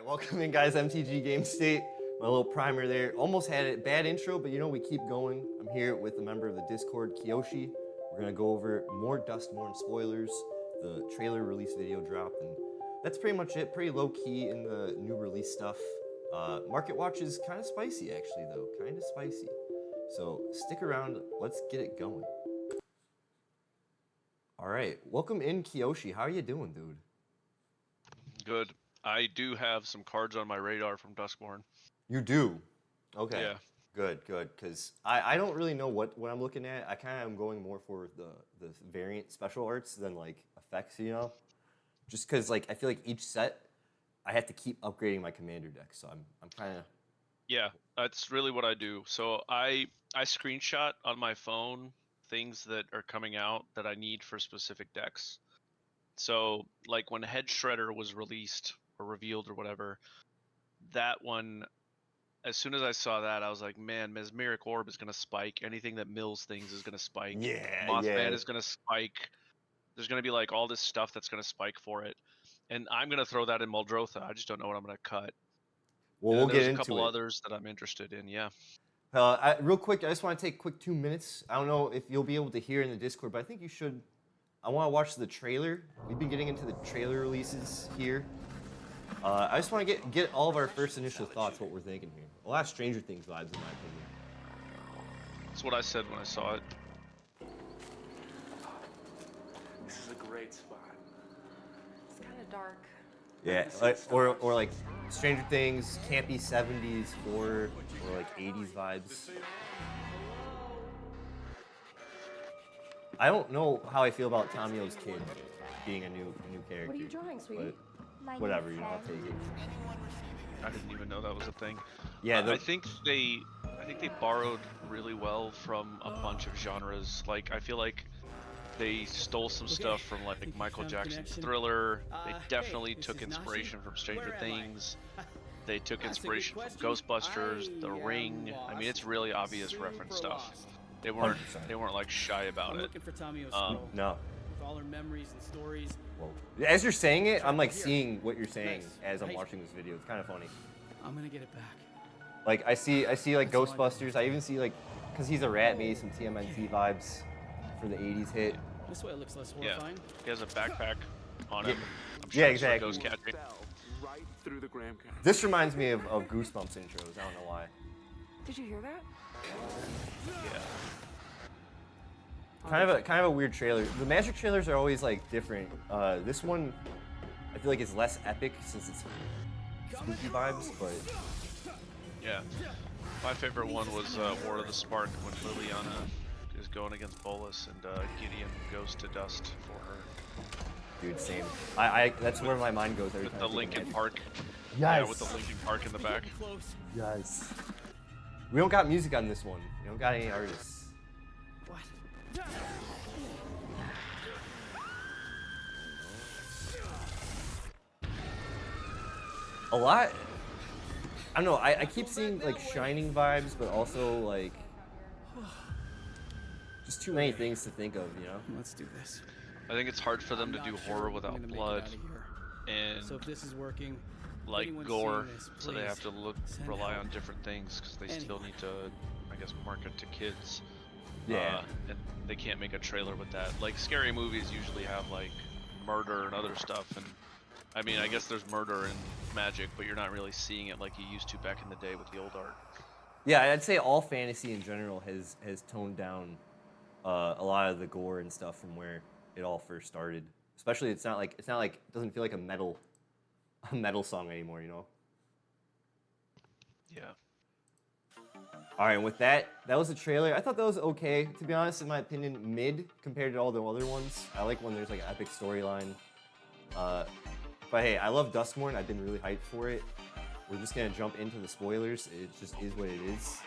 welcome in, guys. MTG Game State. My little primer there. Almost had a bad intro, but you know, we keep going. I'm here with a member of the Discord, Kiyoshi. We're gonna go over more Duskmourn spoilers. The trailer release video dropped, and that's pretty much it. Pretty low key in the new release stuff. Market Watch is kind of spicy, actually, though. Kind of spicy. So stick around. Let's get it going. All right, welcome in, Kiyoshi. How are you doing, dude? Good. I do have some cards on my radar from Duskmourn. You do? Okay. Yeah. Good, good. Because I don't really know what I'm looking at. I kind of am going more for the variant special arts than like effects, you know? Just because like I feel like each set I have to keep upgrading my commander deck, so I'm kind of. Yeah, that's really what I do. So I screenshot on my phone things that are coming out that I need for specific decks. So like when Head Shredder was released or revealed or whatever, that one, as soon as I saw that, I was like, man, Mesmeric Orb is going to spike. Anything that mills things is going to spike. Yeah, Mothman yeah. is going to spike. There's going to be like all this stuff that's going to spike for it. And I'm going to throw that in Muldrotha. I just don't know what I'm going to cut. Well, we'll get There's a into couple it. others that I'm interested in, yeah. Real quick, I just want to take a quick 2 minutes. I don't know if you'll be able to hear in the Discord, but I think you should. I want to watch the trailer. We've been getting into the trailer releases here. I just want to get all of our first initial thoughts, what we're thinking here. A lot of Stranger Things vibes, in my opinion. That's what I said when I saw it. This is a great spot. It's kind of dark. Yeah, like, or like Stranger Things, campy 70s horror, or like 80s vibes. I don't know how I feel about Tamio's kid being a new character. What are you drawing, sweetie? But whatever, you know, I'll take it. I didn't even know that was a thing. Yeah, I think they borrowed really well from a bunch of genres. Like I feel like they stole some stuff from like Michael Jackson's Thriller. They definitely took inspiration from Stranger Things. They took inspiration from Ghostbusters, The Ring. I mean, it's really obvious reference stuff. They weren't like shy about it. Looking for Tamio's no. with all her memories and stories. Well, as you're saying it, I'm like seeing what you're saying as I'm watching this video. It's kind of funny. I'm gonna get it back. Like I see like Ghostbusters. I even see like, cause he's a rat, maybe some TMNT vibes for the 80s hit. This way it looks less Yeah, horrifying. he has a backpack on him. I'm Yeah, it's for exactly. ghost catching. Right through the Graham Count. This reminds me of Goosebumps intros. I don't know why. Did you hear that? Yeah. Kind of a weird trailer. The Magic trailers are always like different. This one, I feel like it's less epic since it's spooky vibes, but Yeah. My favorite one was War of the Spark when Liliana is going against Bolus and Gideon goes to dust for her. dude, same. I that's where my mind goes every With time. the I think of Linkin Magic. Park. Yes. Yeah, with the Linkin Park in the back. Yes. We don't got music on this one. We don't got any artists. What? A lot. I don't know. I keep seeing like Shining vibes, but also like just too many things to think of, you know. Let's do this. I think it's hard for them to do horror I'm without gonna make it blood out of here. and So if this is working, like anyone gore, seeing this, so they have to please send rely help. on different things because they still need to, I guess, market to kids. Yeah. And they can't make a trailer with that. Like scary movies usually have like murder and other stuff, and I mean, I guess there's murder in Magic, but you're not really seeing it like you used to back in the day with the old art. Yeah, I'd say all fantasy in general has toned down a lot of the gore and stuff from where it all first started. Especially, it doesn't feel like a metal song anymore, you know. Yeah. All right, and with that was the trailer. I thought that was okay, to be honest. In my opinion, mid compared to all the other ones. I like when there's like an epic storyline. But hey, I love Duskmourn. I've been really hyped for it. We're just gonna jump into the spoilers. It just is what it is.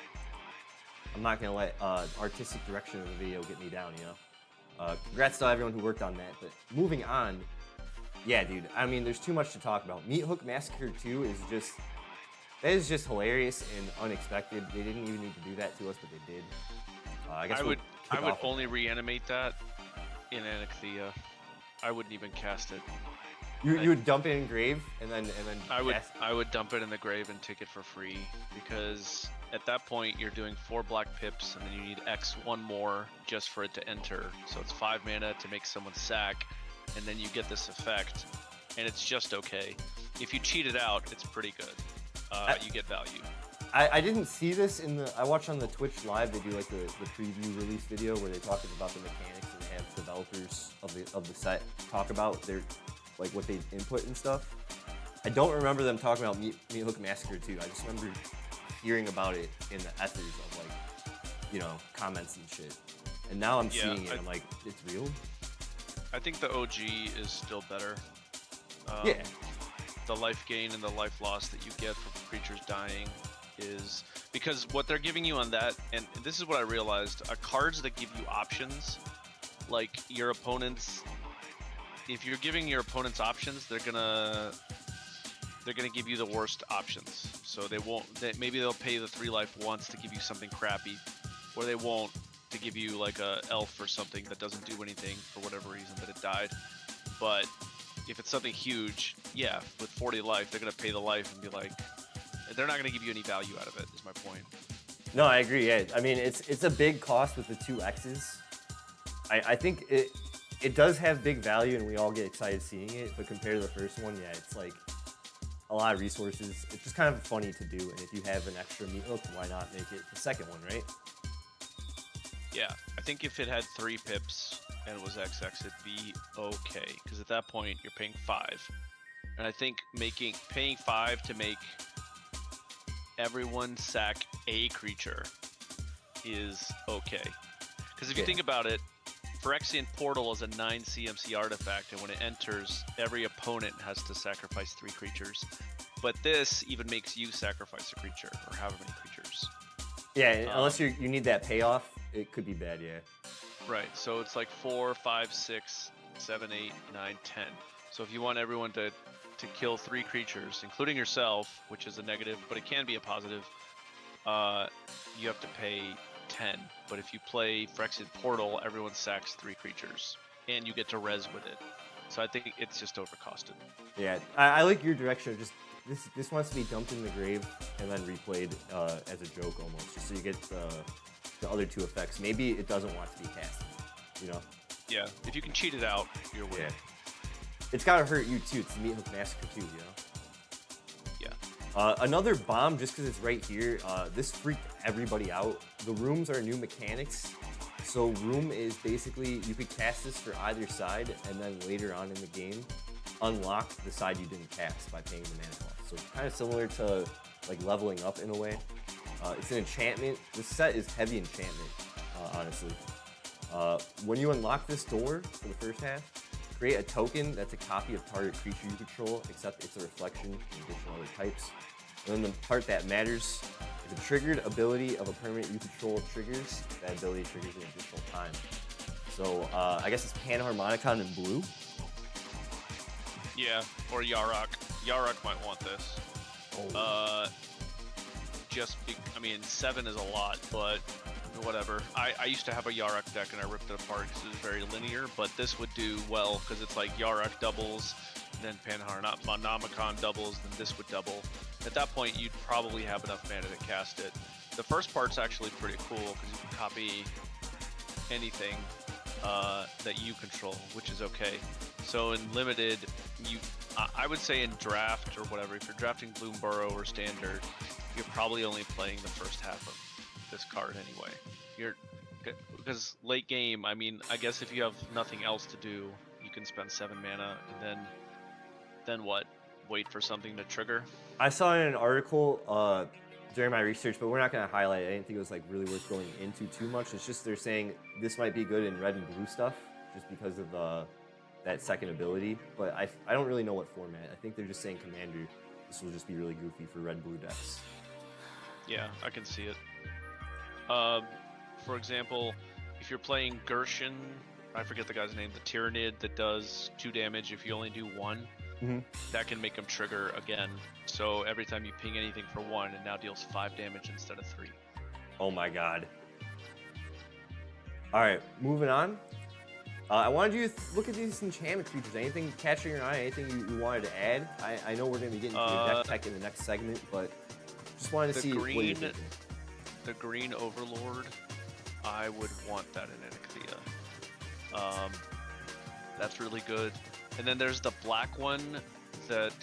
I'm not gonna let artistic direction of the video get me down, you know. Congrats to everyone who worked on that. But moving on, yeah, dude. I mean, there's too much to talk about. Meat Hook Massacre 2 is just hilarious and unexpected. They didn't even need to do that to us, but they did. I would only reanimate that in Anarchia. I wouldn't even cast it. You would dump it in grave and then cast. I would dump it in the grave and take it for free, because at that point you're doing 4 black pips and then you need X one more just for it to enter. So it's 5 mana to make someone sack, and then you get this effect, and it's just okay. If you cheat it out, it's pretty good. You get value. I didn't see this in the. I watched on the Twitch live. They do like the preview release video where they talk about the mechanics, and they have developers of the set talk about their like what they input and stuff. I don't remember them talking about Meat Hook Massacre 2. I just remember hearing about it in the ethers of like, comments and shit. And now I'm seeing it. I'm like, it's real. I think the OG is still better. Yeah. The life gain and the life loss that you get from creatures dying is because what they're giving you on that, and this is what I realized, cards that give you options, like your opponents. If you're giving your opponents options, they're gonna give you the worst options. So they won't. Maybe they'll pay the 3 life once to give you something crappy, or they won't to give you like a elf or something that doesn't do anything for whatever reason, but it died. But if it's something huge, yeah, with 40 life, they're gonna pay the life and be like, they're not gonna give you any value out of it. Is my point. No, I agree. Yeah, I mean it's a big cost with the 2 X's. I think it does have big value, and we all get excited seeing it. But compared to the first one, yeah, it's like a lot of resources. It's just kind of funny to do. And if you have an extra Meat Hook, why not make it the second one, right? Yeah, I think if it had 3 pips and it was XX, it'd be okay. Because at that point, you're paying 5, and I think paying 5 to make everyone sack a creature is okay. Because if you think about it, Phyrexian Portal is a 9 CMC artifact, and when it enters, every opponent has to sacrifice 3 creatures. But this even makes you sacrifice a creature, or however many creatures. Yeah, unless you need that payoff, it could be bad, yeah. Right, so it's like 4, 5, 6, 7, 8, 9, 10. So if you want everyone to kill 3 creatures, including yourself, which is a negative, but it can be a positive, you have to pay 10. But if you play Phyrexian Portal, everyone sacks 3 creatures, and you get to res with it. So I think it's just overcosted. Yeah, I like your direction. Just this wants to be dumped in the grave and then replayed as a joke almost, just so you get the other 2 effects. Maybe it doesn't want to be cast, Yeah, if you can cheat it out, you're winning. Yeah. It's gotta hurt you too. It's the Meat Hook Massacre too, Yeah. Another bomb, just because it's right here. This freaked everybody out. The rooms are new mechanics. So room is basically, you could cast this for either side, and then later on in the game, unlock the side you didn't cast by paying the mana cost. So it's kind of similar to like leveling up in a way. It's an enchantment. This set is heavy enchantment, honestly. When you unlock this door for the first half, create a token that's a copy of target creature you control, except it's a reflection of additional other types. And then the part that matters, if a triggered ability of a permanent you control triggers, that ability triggers an additional time. So I guess it's Panharmonicon in blue. Yeah, or Yarok. Yarok might want this. Oh. I mean, 7 is a lot, but whatever. I used to have a Yarok deck and I ripped it apart because it was very linear, but this would do well because it's like Yarok doubles, then Panharmonicon doubles, then this would double. At that point, you'd probably have enough mana to cast it. The first part's actually pretty cool because you can copy anything that you control, which is okay. So in limited, I would say in draft or whatever, if you're drafting Bloomburrow or Standard, you're probably only playing the first half of this card anyway. Because late game, I mean, I guess if you have nothing else to do, you can spend 7 mana and then what? Wait for something to trigger? I saw in an article during my research, but we're not going to highlight it. I didn't think it was like really worth going into too much. It's just they're saying this might be good in red and blue stuff, just because of that second ability. But I don't really know what format. I think they're just saying Commander. This will just be really goofy for red-blue decks. Yeah, I can see it. For example, if you're playing Gershon, I forget the guy's name, the Tyrannid that does 2 damage if you only do 1, that can make him trigger again. So every time you ping anything for 1, it now deals 5 damage instead of 3. Oh my god. All right, moving on. I wanted you to look at these enchantment creatures. Anything catching your eye? Anything you wanted to add? I know we're going to be getting to your deck tech in the next segment, but just wanted to see what you're thinking. The green Overlord, I would want that in Anathea. That's really good. And then there's the black one that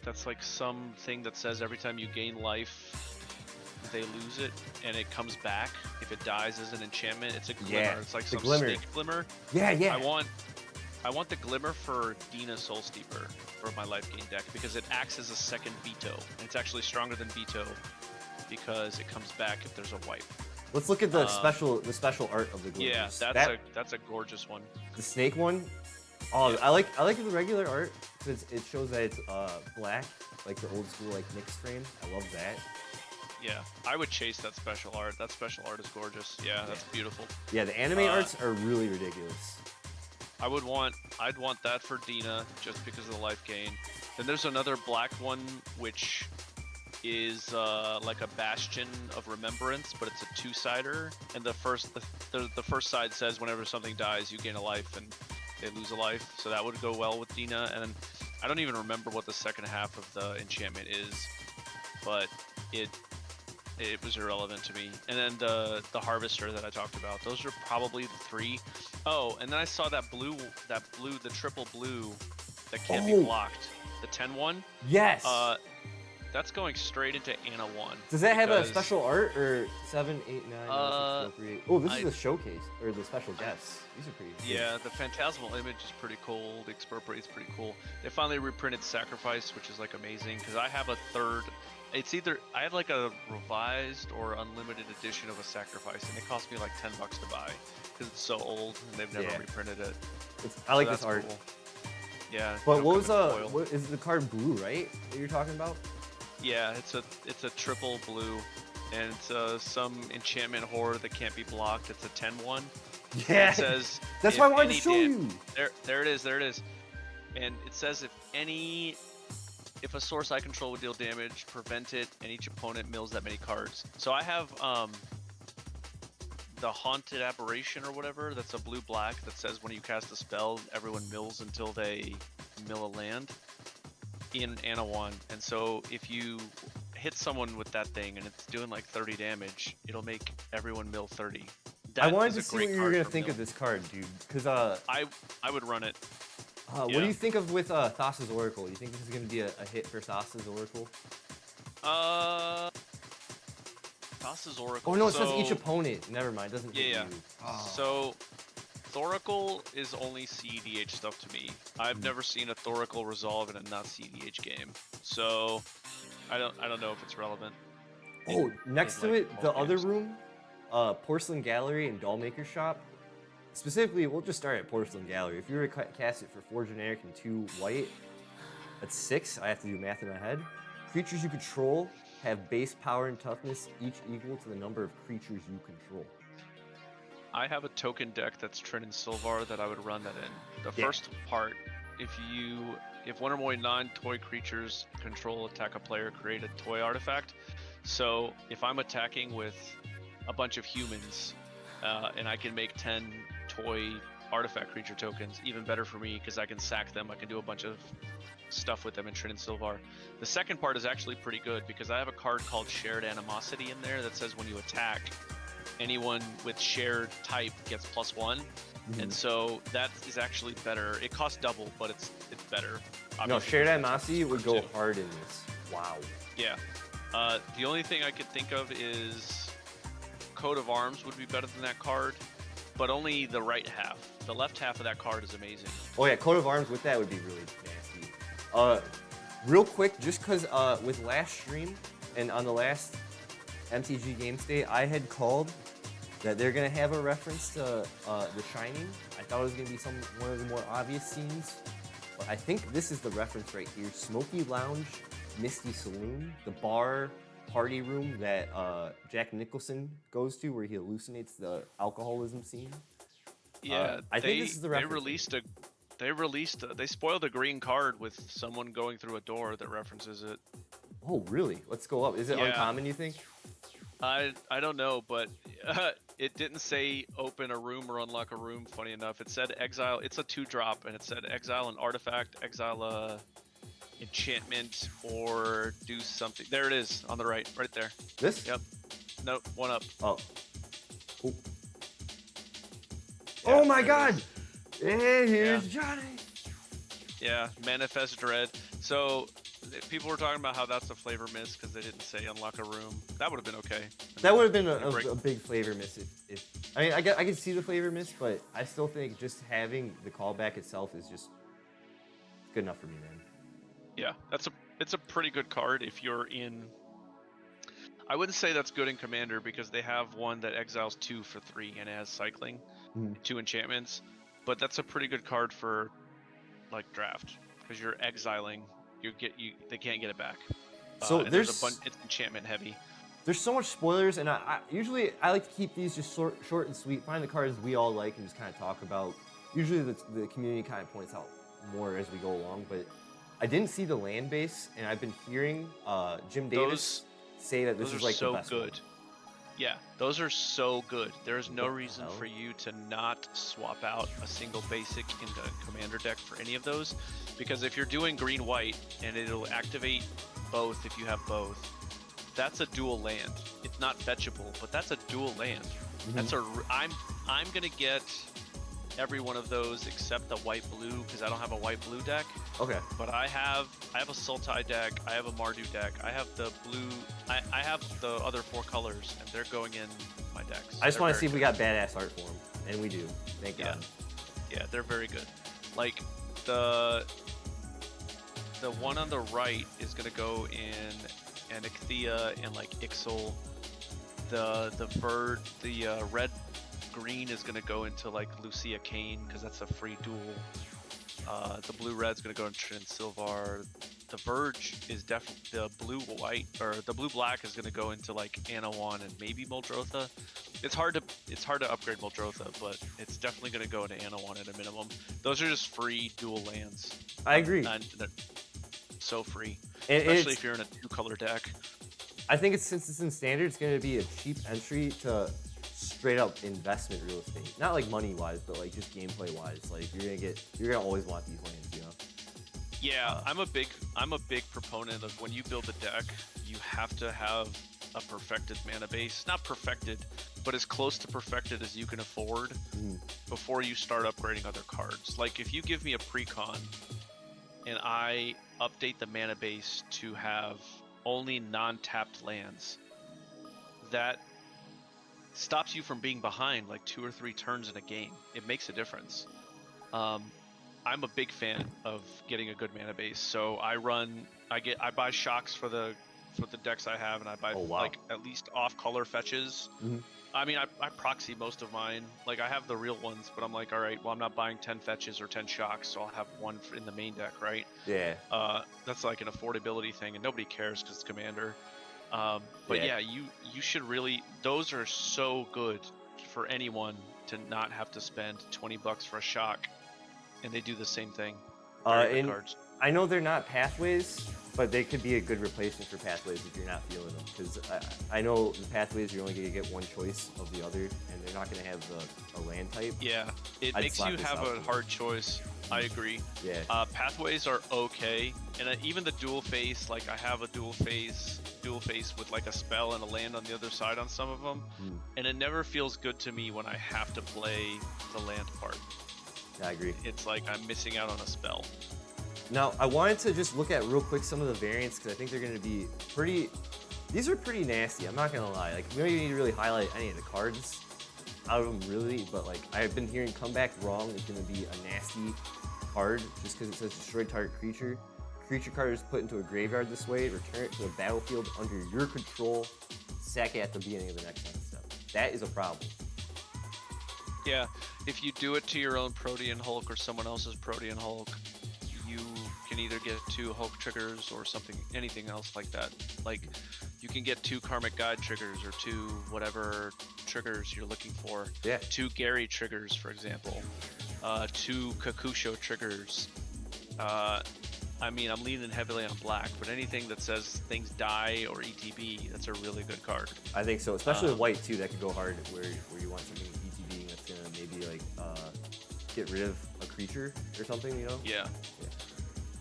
that's like something that says every time you gain life, they lose it, and it comes back if it dies as an enchantment. It's a glimmer. Yeah, it's like the some glimmer. snake glimmer. Yeah, yeah. I want the glimmer for Dina Soulsteeper for my life gain deck because it acts as a second veto. And it's actually stronger than veto because it comes back if there's a wipe. Let's look at the special art of the glimmers. Yeah, that's a gorgeous one. The snake one. Oh, yeah. I like the regular art because it shows that it's black, like the old school like mixed frame. I love that. Yeah, I would chase that special art. That special art is gorgeous. Yeah, that's beautiful. Yeah, the anime arts are really ridiculous. I'd want that for Dina just because of the life gain. Then there's another black one which is like a Bastion of Remembrance, but it's a two-sider, and the first side says whenever something dies, you gain a life, and they lose a life. So that would go well with Dina. And I don't even remember what the second half of the enchantment is, but it was irrelevant to me. And then the Harvester that I talked about, those are probably the three. Oh, and then I saw that blue, the triple blue that can't be blocked, the 10-1. Yes. That's going straight into Ana 1. Does that have a special art or 7, 8, 9? Oh, this is the showcase or the special guests. These are pretty cool. Yeah, the Phantasmal image is pretty cool. The Expropriate is pretty cool. They finally reprinted Sacrifice, which is like amazing because I have a third. It's either I have like a revised or unlimited edition of a Sacrifice, and it cost me like $10 to buy because it's so old and they've never reprinted it. I like this art. Cool. Yeah. But what is the card blue, right? That you're talking about? Yeah, it's a triple blue, and it's some enchantment horror that can't be blocked. It's a 10-1. Yeah. It says that's why I wanted to show you. There it is, and it says if a source I control would deal damage, prevent it, and each opponent mills that many cards. So I have the Haunted Aberration or whatever. That's a blue-black that says when you cast a spell, everyone mills until they mill a land in Ana 1. And so if you hit someone with that thing and it's doing like 30 damage, it'll make everyone mill 30. I wanted to see what you were going to think of this card, dude. Because I would run it. What do you think of with Thassa's Oracle? You think this is going to be a hit for Thassa's Oracle? Thassa's Oracle. Oh no, it says each opponent. Never mind, it doesn't hit you. Oh. So Thoracle is only CEDH stuff to me. I've never seen a Thoracle resolve in a not CEDH game, so I don't know if it's relevant. Oh, next to it, the other room, Porcelain Gallery and Dollmaker Shop. Specifically, we'll just start at Porcelain Gallery. If you were to cast it for 4 generic and 2 white, that's 6. I have to do math in my head. Creatures you control have base power and toughness, each equal to the number of creatures you control. I have a token deck that's Trin and Sylvar that I would run that in. The first part, if one or more non-toy creatures control attack a player, create a toy artifact. So if I'm attacking with a bunch of humans, and I can make 10 toy artifact creature tokens, even better for me because I can sack them. I can do a bunch of stuff with them in Trin and Sylvar. The second part is actually pretty good because I have a card called Shared Animosity in there that says when you attack, anyone with shared type gets +1. Mm-hmm. And so that is actually better. It costs double, but it's better. Obviously, no, Shared Animosity would go hard in this. Wow. Yeah. The only thing I could think of is Coat of Arms would be better than that card, but only the right half. The left half of that card is amazing. Oh yeah, Coat of Arms with that would be really nasty. Real quick, just because with last stream and on the last MTG Game State, I had called that they're gonna have a reference to The Shining. I thought it was gonna be one of the more obvious scenes, but I think this is the reference right here. Smoky Lounge, Misty Saloon, the bar party room that Jack Nicholson goes to where he hallucinates the alcoholism scene. Yeah, I think this is the reference. They spoiled a green card with someone going through a door that references it. Oh, really? Let's go up. Is it uncommon, you think? I don't know, but it didn't say open a room or unlock a room. Funny enough, it said exile. It's a 2-drop, and it said exile an artifact, exile a enchantment, or do something. There it is on the right there. This? Yep. Nope. One up. Oh. Cool. Yeah, Oh my there it God! is. Hey, here's Johnny. Yeah, manifest dread. So people were talking about how that's a flavor miss because they didn't say unlock a room. That would have been okay. That would have been break- a big flavor miss if I mean I can see the flavor miss, but I still think just having the callback itself is just good enough for me, man. Yeah, it's a pretty good card if you're in. I wouldn't say that's good in Commander because they have one that exiles 2 for 3 and has cycling, 2 enchantments, but that's a pretty good card for like draft because you're exiling. They can't get it back. So and there's a bunch. It's enchantment heavy. There's so much spoilers, and I usually I like to keep these just short and sweet. Find the cards we all like and just kind of talk about. Usually the community kind of points out more as we go along, but I didn't see the land base, and I've been hearing Jim Davis say that this Those is are like so the best good. one. Yeah, those are so good. There's no What the reason hell? for you to not swap out a single basic into a commander deck for any of those, because if you're doing green-white and it'll activate both if you have both, that's a dual land. It's not fetchable, but that's a dual land. That's I'm gonna get every one of those except the white-blue because I don't have a white-blue deck. Okay. But I have a Sultai deck, I have a Mardu deck, I have the blue, I have the other 4 colors, and they're going in my decks. I just They're want to very see if we good. got badass art for them, and we do. Thank Yeah. God. Yeah, they're very good. Like the one on the right is gonna go in Anixia and like Ixal. The red green is gonna go into like Lucia Kane because that's a free duel. The blue red's gonna go into Trin Silvar. The Verge is definitely the blue white or the blue black is gonna go into like Anawan and maybe Muldrotha. It's hard to upgrade Muldrotha, but it's definitely gonna go into Anawan at a minimum. Those are just free dual lands. I agree. And they're so free, And especially it's- if you're in a 2-color deck. I think since it's in standard, it's going to be a cheap entry to straight up investment real estate. Not like money wise, but like just gameplay wise. Like you're gonna always want these lands, you know. Yeah, I'm a big proponent of when you build a deck, you have to have a perfected mana base. Not perfected, but as close to perfected as you can afford before you start upgrading other cards. Like if you give me a precon and I update the mana base to have only non-tapped lands, that stops you from being behind like 2 or 3 turns in a game. It makes a difference. I'm a big fan of getting a good mana base, so I buy shocks for the decks I have, and I buy like at least off-color fetches. I mean, I proxy most of mine. Like I have the real ones, but I'm like, all right, well, I'm not buying 10 fetches or 10 shocks, so I'll have one in the main deck, right? Yeah. That's like an affordability thing, and nobody cares because it's Commander. But yeah, you should really. Those are so good for anyone to not have to spend $20 for a shock, and they do the same thing. Very good cards. I know they're not pathways, but they could be a good replacement for pathways if you're not feeling them. Because I know the pathways, you're only going to get one choice of the other, and they're not going to have a land type. Yeah, it makes you have a hard choice. I agree. Yeah. Pathways are okay, and even the dual face, like I have a dual face with like a spell and a land on the other side on some of them, and it never feels good to me when I have to play the land part. Yeah, I agree. It's like I'm missing out on a spell. Now, I wanted to just look at real quick some of the variants because I think they're going to be pretty. These are pretty nasty. I'm not going to lie. Like, we don't even need to really highlight any of the cards out of them, really. But like, I've been hearing Comeback Wrong is going to be a nasty card just because it says destroy target creature. Creature card is put into a graveyard this way. Return it to the battlefield under your control. Sack it at the beginning of the next end step. That is a problem. Yeah, if you do it to your own Protean Hulk or someone else's Protean Hulk, you can either get 2 Hulk triggers or anything else like that. Like, you can get 2 Karmic Guide triggers or 2 whatever triggers you're looking for. Yeah. 2 Gary triggers, for example. 2 Kakusho triggers. I mean, I'm leaning heavily on black, but anything that says things die or ETB, that's a really good card. I think so, especially with white too. That could go hard where you want something ETB that's gonna maybe like get rid of a creature or something, you know? Yeah.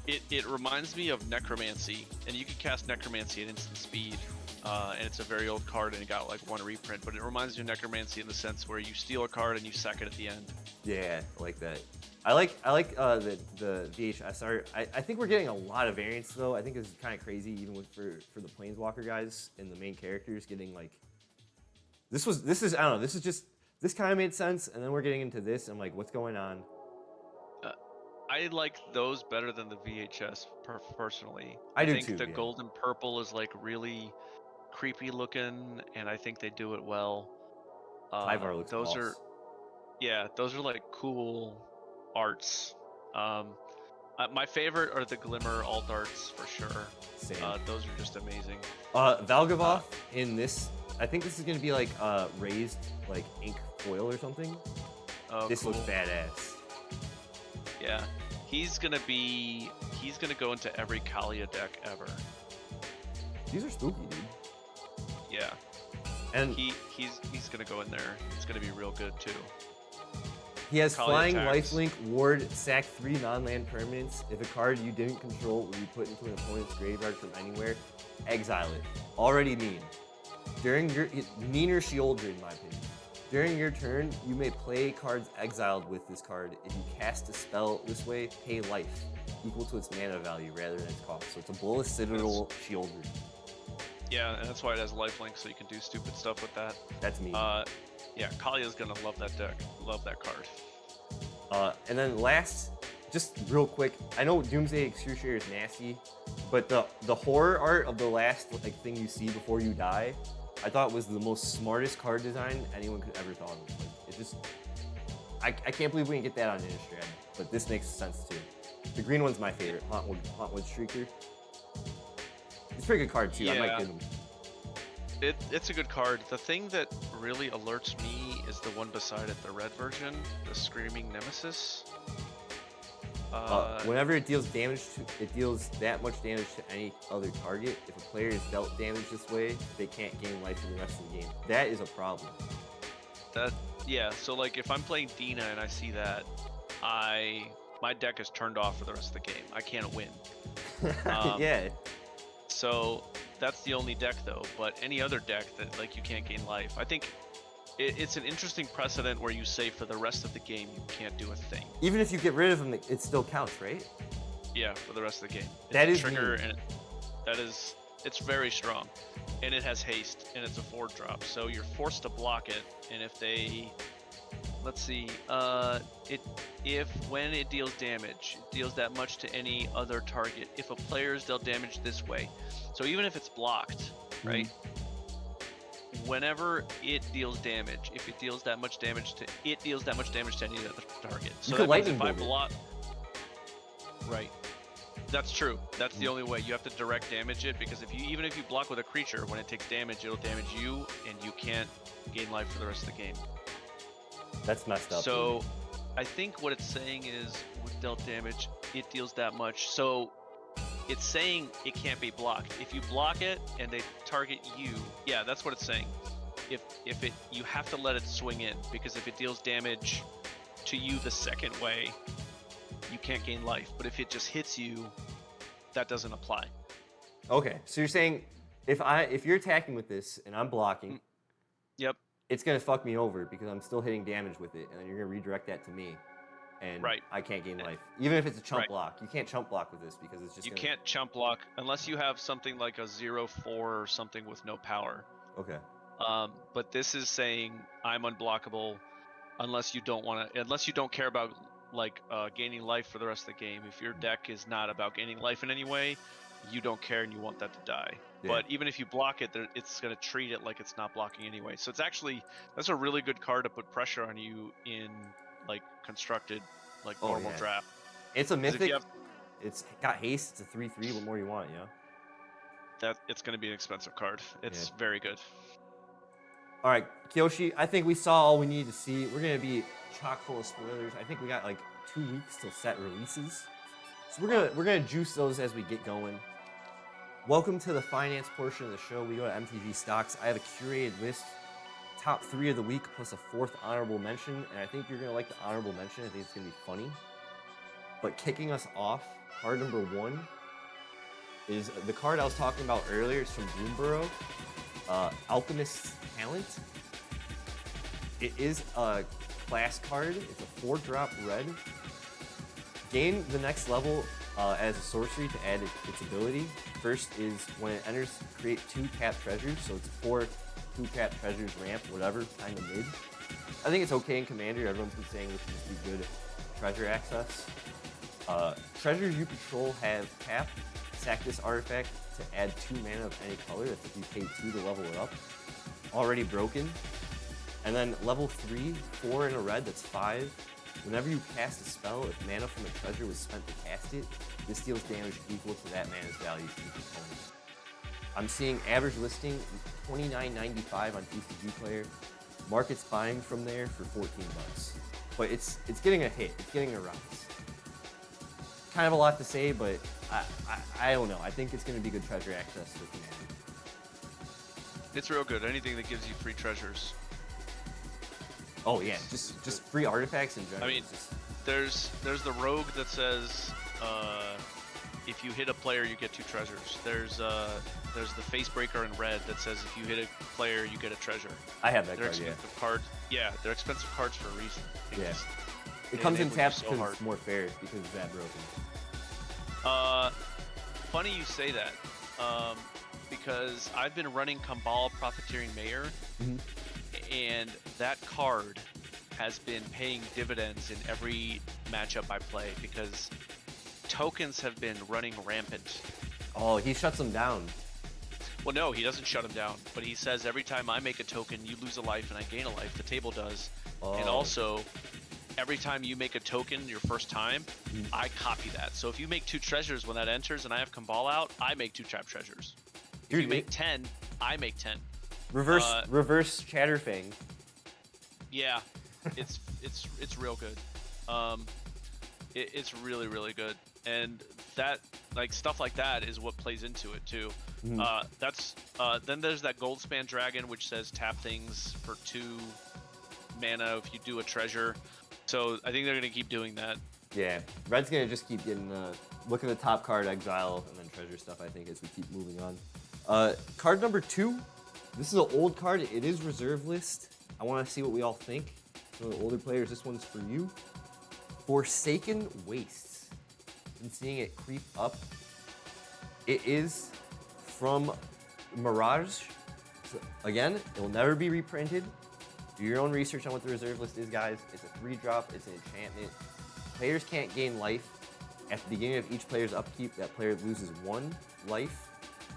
It reminds me of Necromancy, and you can cast Necromancy at instant speed, and it's a very old card and it got like one reprint, but it reminds me of Necromancy in the sense where you steal a card and you sack it at the end. Yeah, I like that. I like the VHS art. I think we're getting a lot of variants though. I think it's kind of crazy even for the Planeswalker guys and the main characters getting like this is I don't know, this kind of made sense, and then we're getting into this and I'm like, what's going on? I like those better than the VHS personally. I do think too, the yeah. gold and purple is like really creepy looking, and I think they do it well. Tyvar looks those boss. are those are like cool arts. My favorite are the Glimmer alt arts for sure. Same. Those are just amazing. Valgavoth in this, I think this is gonna be like raised like ink foil or something. Oh, This cool. looks badass. Yeah, he's gonna go into every Kalia deck ever. These are spooky, dude. Yeah, And he's gonna go in there. It's gonna be real good too. he has Kalia flying, attacks. lifelink, ward, sack 3 non-land permanents. If a card you didn't control will be put into an opponent's graveyard from anywhere, exile it. Already mean. Meaner Shieldred, in my opinion. During your turn, you may play cards exiled with this card. If you cast a spell this way, pay life equal to its mana value rather than its cost. So it's a Bolas Citadel Shieldred. Yeah, and that's why it has lifelink, so you can do stupid stuff with that. That's me. Yeah, Kalia's gonna love that deck. Love that card. And then last, just real quick, I know Doomsday Excruciator is nasty, but the horror art of the last like thing you see before you die, I thought was the most smartest card design anyone could ever thought of. Like, it just, I can't believe we didn't get that on Innistrad, but this makes sense too. The green one's my favorite, Hauntwood Shrieker. It's a pretty good card too. I might Yeah. get him. It's a good card. The thing that really alerts me is the one beside it, the red version, the Screaming Nemesis. Whenever it deals damage it deals that much damage to any other target. If a player is dealt damage this way, they can't gain life for the rest of the game. That is a problem. Yeah, so like if I'm playing Dina and I see that, my deck is turned off for the rest of the game. I can't win. Yeah. So that's the only deck though, but any other deck that like you can't gain life. I think it's an interesting precedent where you say for the rest of the game you can't do a thing. Even if you get rid of them, it still counts, right? Yeah, for the rest of the game. It's That a is trigger, mean. and it's very strong, and it has haste, and it's a 4-drop, so you're forced to block it. And if they, let's see, when it deals damage, it deals that much to any other target. If a player is dealt damage this way, so even if it's blocked, right? Whenever it deals damage, if it deals that much damage to any other target. So You could that means lightning if I bolt it. block, right? That's true. That's the only way. You have to direct damage it, because even if you block with a creature, when it takes damage, it'll damage you, and you can't gain life for the rest of the game. That's messed up. So, I think what it's saying is, with dealt damage, it deals that much. So, it's saying it can't be blocked. If you block it and they target you, yeah, that's what it's saying. You have to let it swing in, because if it deals damage to you the second way, you can't gain life. But if it just hits you, that doesn't apply. Okay, so you're saying if you're attacking with this and I'm blocking, Yep. it's gonna fuck me over because I'm still hitting damage with it, and then you're gonna redirect that to me, and Right. I can't gain life. Even if it's a chump Right. block, you can't chump block with this because it's just You gonna... can't chump block unless you have something like a 0/4 or something with no power. Okay. But this is saying I'm unblockable unless you don't care about like gaining life for the rest of the game. If your deck is not about gaining life in any way, you don't care and you want that to die. Yeah. But even if you block it, it's going to treat it like it's not blocking anyway. So that's a really good card to put pressure on you in like constructed, like normal yeah. draft. It's a 'Cause if you mythic. have- It's got haste. It's a 3/3. What more you want, you know? that it's going to be an expensive card. It's very good. All right, Kyoshi, I think we saw all we needed to see. We're gonna be chock full of spoilers. I think we got like 2 weeks till set releases. So we're gonna juice those as we get going. Welcome to the finance portion of the show. We go to MTG stocks. I have a curated list, top 3 of the week plus a 4th honorable mention, and I think you're gonna like the honorable mention. I think it's gonna be funny. But kicking us off, card number 1 is the card I was talking about earlier. It's from Bloomburrow, Alchemist's Talent. It is a class card. It's a 4-drop red. Gain the next level as a sorcery to add its ability. First is when it enters, create 2 tap treasures. So it's 4 2-tap treasures ramp, whatever, kind of mid. I think it's okay in Commander. Everyone's been saying this would be good treasure access. Treasures you control have tap, sack this artifact to add 2 mana of any color. That's if you pay 2 to level it up. Already broken. And then level 3, 4 in a red, that's 5. Whenever you cast a spell, if mana from a treasure was spent to cast it, this deals damage equal to that mana's value to each opponent. I'm seeing average listing $29.95 on TCG Player. Market's buying from there for $14. But it's getting a hit. It's getting a rise. Kind of a lot to say, but I don't know. I think it's going to be good treasure access for Commander. It's real good. Anything that gives you free treasures. Oh yeah, just free artifacts in general. I mean, there's the rogue that says if you hit a player you get 2 treasures. There's the face breaker in red that says if you hit a player you get a treasure. I have that They're card, yeah. expensive cards. Yeah, they're expensive cards for a reason. Yeah. They It comes in enable you taps so because hard. it's more fair because it's that broken. Funny you say that, because I've been running Kambal Profiteering Mayor, and that card has been paying dividends in every matchup I play because tokens have been running rampant. Oh, he shuts them down. Well, no, he doesn't shut them down, but he says every time I make a token, you lose a life and I gain a life. The table does. And also, every time you make a token your first time, I copy that. So if you make 2 treasures when that enters and I have Kambal out, I make 2 trap treasures. If Dude, you make 10, I make 10. Reverse Chatterfang. Yeah, it's real good. It's really good, and that stuff like that is what plays into it too. Then there's that Goldspan Dragon which says tap things for 2 mana if you do a treasure. So I think they're gonna keep doing that. Yeah, Red's gonna just keep getting look at the top card, exile, and then treasure stuff. I think as we keep moving on. Card number 2. This is an old card. It is reserve list. I want to see what we all think. Some of the older players, this one's for you. Forsaken Wastes. Been seeing it creep up. It is from Mirage. So again, it will never be reprinted. Do your own research on what the reserve list is, guys. It's a 3-drop. It's an enchantment. Players can't gain life. At the beginning of each player's upkeep, that player loses 1 life.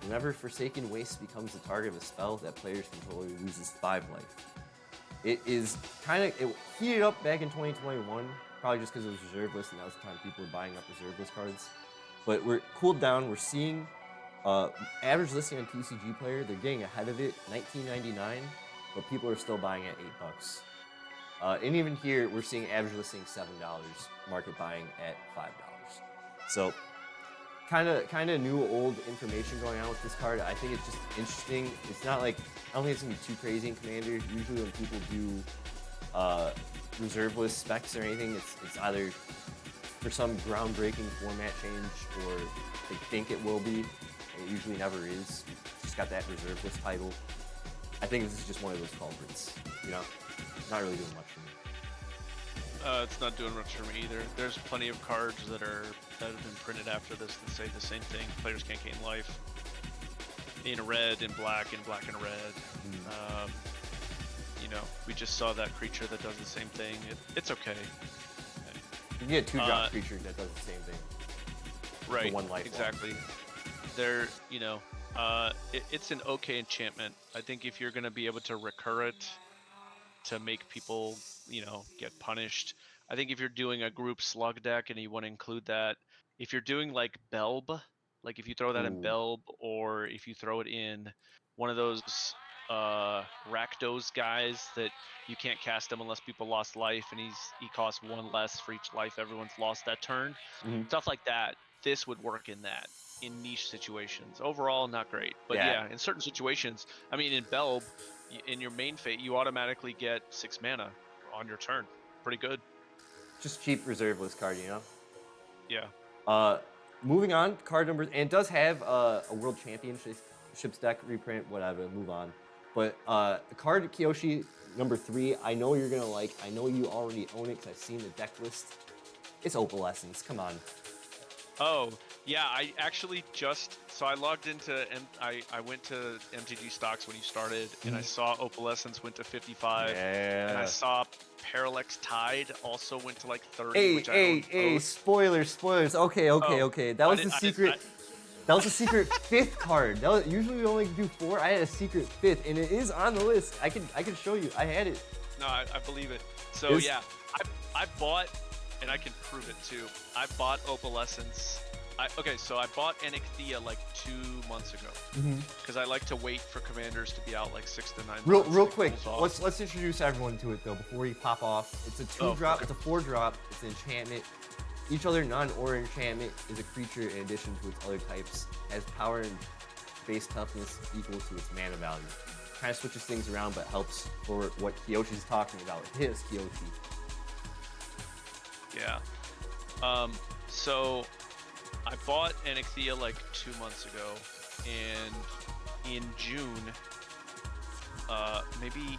Whenever Forsaken Wastes becomes the target of a spell, that player's controller loses 5 life. It is it heated up back in 2021, probably just because it was reserve list and that was the time people were buying up reserve list cards. But we're cooled down. We're seeing average listing on TCG Player. They're getting ahead of it, $19.99, but people are still buying at $8. And even here, we're seeing average listing $7, market buying at $5. So kind of new old information going on with this card. I think it's just interesting. It's not like, I don't think it's gonna be too crazy in Commander. Usually when people do reserve list specs or anything, it's either for some groundbreaking format change or they think it will be. It usually never is. It's just got that reserve list title. I think this is just one of those culprits, you know? Not really doing much for me. It's not doing much for me either. There's plenty of cards that have been printed after this that say the same thing. Players can't gain life. In red, in black and red. You know, we just saw that creature that does the same thing. It's okay. You can get a 2-drop creature that does the same thing. Right, 1 life. exactly. It's an okay enchantment. I think if you're going to be able to recur it to make people, get punished. I think if you're doing a group slug deck and you want to include that, if you're doing like Belb, like if you throw that in Belb, or if you throw it in one of those Rakdos guys that you can't cast him unless people lost life, and he costs 1 less for each life everyone's lost that turn. Mhm. Stuff like that. This would work in that, in niche situations. Overall, not great, but Yeah. yeah, in certain situations. I mean, in Belb, in your main fate, you automatically get 6 mana on your turn. Pretty good. Just cheap reserve list card, you know. Yeah. Moving on, card numbers, and it does have a World Championships deck reprint, whatever, move on. But the card Kyoshi number 3, I know you're gonna like. I know you already own it because I've seen the deck list. It's Opalescence, come on. Oh, yeah, I actually so I logged into, I went to MTG stocks when you started, and I saw Opalescence went to 55, and I Yeah. saw Parallax Tide also went to like 30, Hey, which I hey, own hey, both. spoilers. Okay. Oh, That was I the did- secret. That was a secret 5th card. Usually we only do 4. I had a secret 5th, and it is on the list. I can show you. I had it. No, I believe it. So It's- yeah, I bought, and I can prove it too. I bought Opalescence. Okay, so I bought Enixthea like 2 months ago because I like to wait for commanders to be out like 6 to 9 months. Real and it quick, cools off. let's introduce everyone to it though before you pop off. It's a 2-drop, okay. it's a 4-drop, it's an enchantment. Each other non-aura enchantment is a creature in addition to its other types. Has power and base toughness equal to its mana value. Kind of switches things around, but helps for what Kyoshi's talking about. His Kyoshi. Yeah. So I bought Enixthea like 2 months ago, and in June, maybe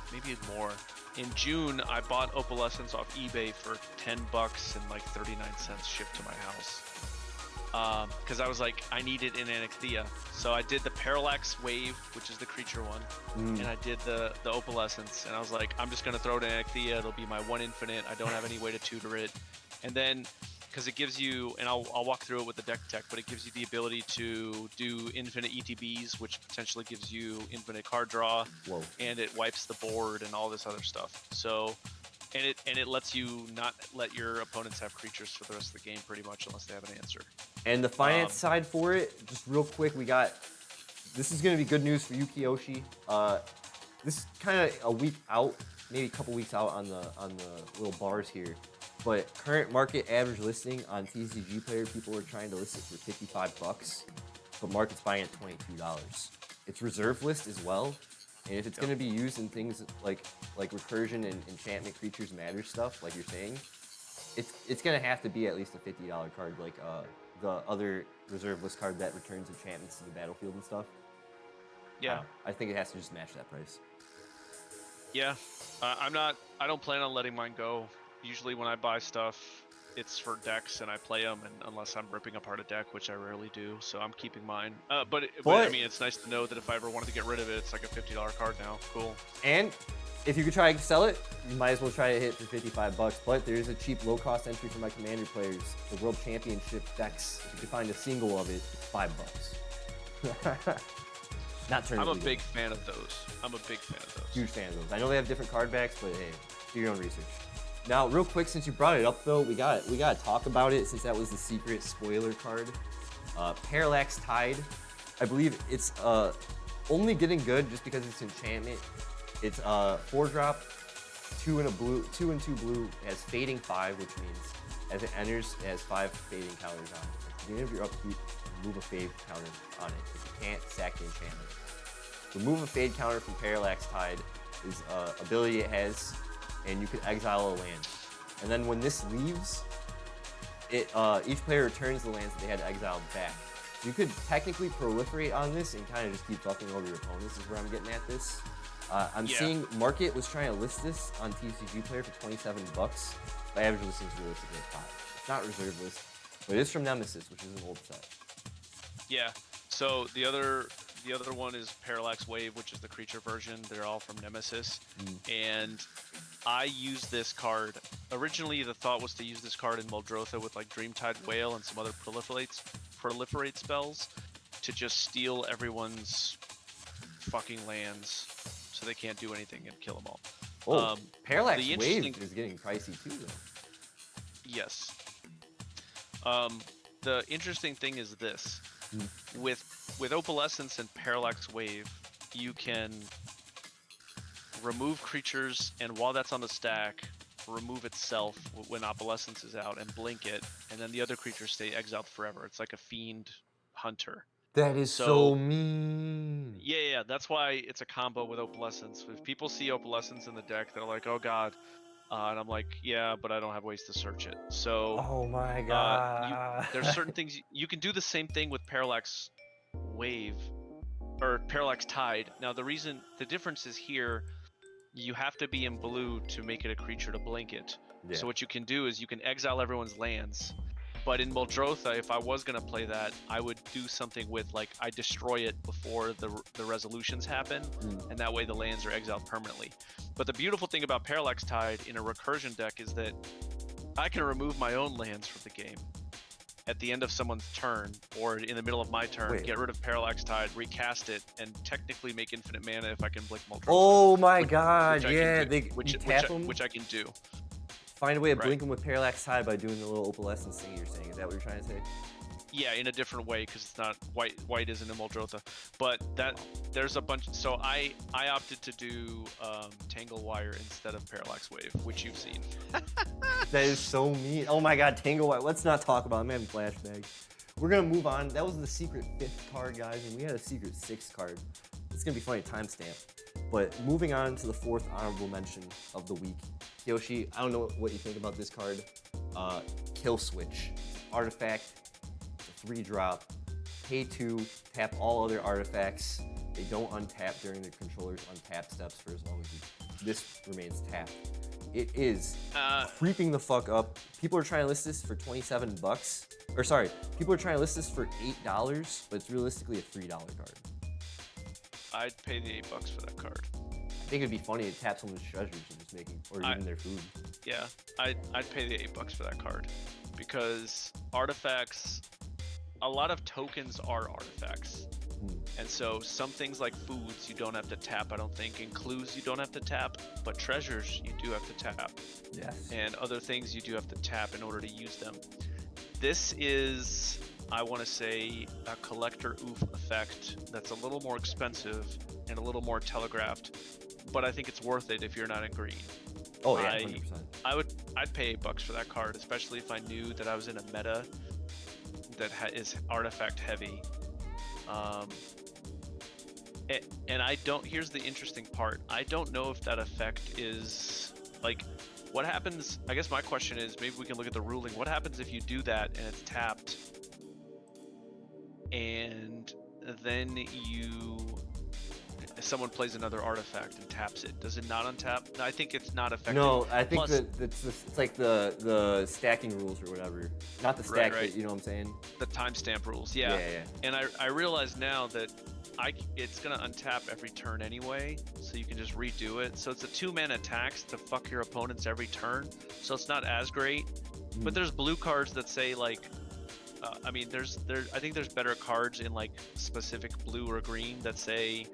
more. In June, I bought Opalescence off eBay for $10 and like 39 cents shipped to my house. Because I was like, I need it in Enixthea. So I did the Parallax Wave, which is the creature one, and I did the Opalescence, and I was like, I'm just gonna throw it in Enixthea. It'll be my 1 infinite. I don't have any way to tutor it, and then because it gives you, and I'll walk through it with the deck tech, but it gives you the ability to do infinite ETBs, which potentially gives you infinite card draw. Whoa. And it wipes the board and all this other stuff. So, and it lets you not let your opponents have creatures for the rest of the game, pretty much, unless they have an answer. And the finance side for it, just real quick, this is gonna be good news for you, Kyoshi. This is kind of a week out, maybe a couple weeks out on the little bars here. But current market average listing on TCG Player, people are trying to list it for $55, but market's buying at $22. It's reserve list as well, and if it's going to be used in things like recursion and enchantment creatures matter stuff, like you're saying, it's going to have to be at least a $50 card, like the other reserve list card that returns enchantments to the battlefield and stuff. Yeah. I think it has to just match that price. Yeah. I don't plan on letting mine go. Usually when I buy stuff, it's for decks and I play them, and unless I'm ripping apart a deck, which I rarely do, so I'm keeping mine. But I mean, it's nice to know that if I ever wanted to get rid of it, it's like a $50 card now. Cool. And if you could try to sell it, you might as well try to hit for $55. But there's a cheap, low-cost entry for my Commander players. The World Championship decks. If you could find a single of it, it's $5. Not turn. I'm a big fan of those. Huge fan of those. I know they have different card backs, but hey, do your own research. Now, real quick, since you brought it up, though, we gotta talk about it since that was the secret spoiler card. Parallax Tide. I believe it's only getting good just because it's enchantment. It's 4-drop, 2 and 2 blue. It has fading 5, which means as it enters, it has 5 fading counters on it. At the beginning of your upkeep, remove a fade counter on it. If you can't, sack the enchantment. Remove a fade counter from Parallax Tide is an ability it has, and you can exile a land. And then when this leaves, each player returns the lands that they had exiled back. So you could technically proliferate on this and kind of just keep fucking over your opponents is where I'm getting at this. I'm seeing Market was trying to list this on TCG Player for $27. The average listing is realistically at 5. It's not reserve list, but it is from Nemesis, which is an old set. Yeah. So the other one is Parallax Wave, which is the creature version. They're all from Nemesis. And I use this card. Originally, the thought was to use this card in Muldrotha with like Dreamtide Whale and some other proliferate spells to just steal everyone's fucking lands so they can't do anything and kill them all. Oh, Parallax Wave is getting pricey too, though. Yes. The interesting thing is this. With Opalescence and Parallax Wave, you can remove creatures, and while that's on the stack, remove itself when Opalescence is out and blink it, and then the other creatures stay exiled forever. It's like a fiend hunter. That is so mean. Yeah, that's why it's a combo with Opalescence. If people see Opalescence in the deck, they're like, oh god. And I'm like, yeah, but I don't have ways to search it. So Oh my god. there's certain things you can do the same thing with Parallax Wave or Parallax Tide. Now the difference is here, you have to be in blue to make it a creature to blink it. Yeah. So what you can do is you can exile everyone's lands. But in Muldrotha, if I was gonna play that, I would do something with like I destroy it before the resolutions happen, and that way the lands are exiled permanently. But the beautiful thing about Parallax Tide in a recursion deck is that I can remove my own lands from the game at the end of someone's turn or in the middle of my turn, get rid of Parallax Tide, recast it, and technically make infinite mana if I can blink Muldrotha. Oh my god, yeah, which I can do. Find a way of blinking with Parallax Tide by doing the little opalescence thing you're saying. Is that what you're trying to say? Yeah, in a different way because it's not white. White isn't in Muldrotha, but there's a bunch. So I opted to do Tangle Wire instead of Parallax Wave, which you've seen. That is so mean. Oh my god, Tangle Wire. Let's not talk about it. I'm having flashbacks. We're gonna move on. That was the secret 5th card, guys, and we had a secret 6th card. It's gonna be funny timestamp. But moving on to the 4th honorable mention of the week. Yoshi, I don't know what you think about this card. Kill Switch. Artifact, it's a 3-drop. Pay 2, tap all other artifacts. They don't untap during the controller's untap steps for as long as this remains tapped. It is creeping the fuck up. People are trying to list this for 27 bucks. Or sorry, people are trying to list this for $8, but it's realistically a $3 card. I'd pay the $8 for that card. I think it'd be funny to tap someone's treasures and just making, or even their food. Yeah, I'd pay the $8 for that card because artifacts, a lot of tokens are artifacts. And so some things like foods you don't have to tap, I don't think, and clues you don't have to tap, but treasures you do have to tap. Yes. And other things you do have to tap in order to use them. This is, I want to say, a collector oof effect that's a little more expensive and a little more telegraphed, but I think it's worth it if you're not in green. Oh yeah, 100%. I'd pay $8 for that card, especially if I knew that I was in a meta that is artifact heavy. And I don't, here's the interesting part. I don't know if that effect is like, what happens, I guess my question is, maybe we can look at the ruling. What happens if you do that and it's tapped and then someone plays another artifact and taps it? Does it not untap? I think it's not effective. No, I think that it's like the stacking rules or whatever. Not the stack, right. but you know what I'm saying? The timestamp rules, yeah. Yeah. And I realize now that it's gonna untap every turn anyway, so you can just redo it. So it's a 2-mana tax to fuck your opponents every turn. So it's not as great. But there's blue cards that say like, I mean, I think there's better cards in like specific blue or green that say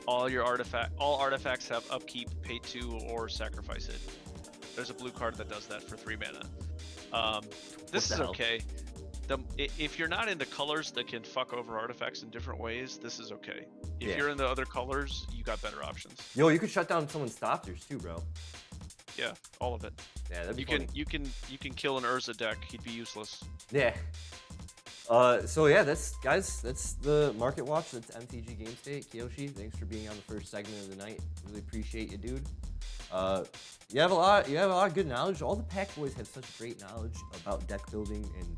all artifacts have upkeep, pay 2, or sacrifice it. There's a blue card that does that for 3 mana. This is okay. If you're not in the colors that can fuck over artifacts in different ways, this is okay. If you're in the other colors, you got better options. Yo, you could shut down someone's Stoppers too, bro. Yeah, all of it. Yeah, that'd be funny. You can kill an Urza deck. He'd be useless. Yeah. So yeah, that's the Market Watch. That's MTG Game State. Kiyoshi, thanks for being on the first segment of the night. Really appreciate you, dude. You have a lot of good knowledge. All the Pack Boys have such great knowledge about deck building and,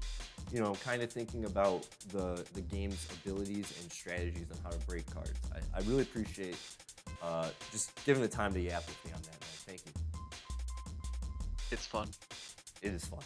you know, kind of thinking about the game's abilities and strategies on how to break cards. I really appreciate just giving the time to yap with me on that, man. Thank you. It's fun. It is fun.